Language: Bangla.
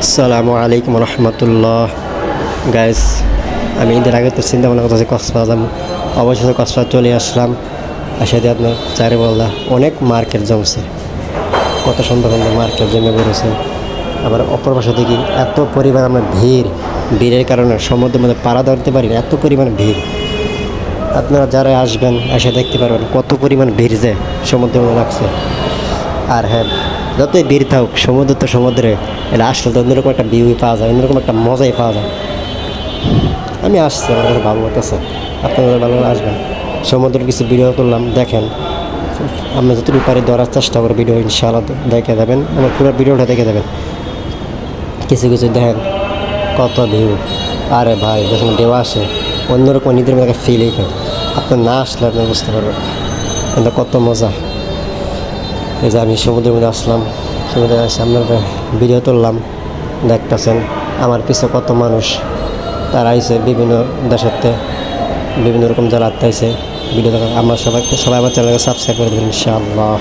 আসসালামু আলাইকুম রহমতুল্লাহ। গাইস, আমি ঈদের আগে তো চিন্তা ভাবনা করতেছি কক্সবাজার যাবো। অবশেষে কক্সবাজার চলে আসলাম। আসলে আপনার চারে বললা অনেক মার্কেট জমছে, কত সুন্দর সুন্দর মার্কেট জমে পড়েছে। আবার অপর পাশে দেখি এত পরিমাণ আমরা ভিড়ের কারণে সমুদ্রের মধ্যে পাড়া ধরতে পারি না, এত পরিমাণ ভিড়। আপনারা যারা আসবেন এসে দেখতে পারবেন কত পরিমাণ ভিড় যে সমুদ্রের মধ্যে লাগছে। আর হ্যাঁ, যতই ভিড় থাকুক সমুদ্র তো সমুদ্রে, এটা আসলে তো অন্যরকম একটা ভিউই পাওয়া যায়, অন্যরকম একটা মজাই পাওয়া যায়। আমি আসছি, আমার কাছে ভালো লাগতেছে, আপনাদের ভালো আসবেন। সমুদ্রের কিছু ভিডিও করলাম, দেখেন। আমরা যতটুকু পারি ধরার চেষ্টা করে ভিডিও ইনশাআল্লাহ দেখে দেবেন, আমার পুরো ভিডিওটা দেখে দেবেন। কিছু কিছু দেখেন কত ভিউ। আরে ভাই, যখন ঢেউ আসে অন্যরকম নিজের মধ্যে ফিলই হয়। আপনার না আসলে আপনি বুঝতে পারবেন এটা কত মজা। এই যে আমি সমুদ্রের মধ্যে আসলাম, সমুদ্রে আসে আপনার ভিডিও তুললাম, দেখতেছেন আমার পিছনে কত মানুষ। তারা আইসে বিভিন্ন দেশেতে, বিভিন্ন রকম যারা আত্মাইছে ভিডিও দেখা। আমার সবাই আমার চ্যানেলকে সাবস্ক্রাইব করে দেবেন ইনশাআল্লাহ।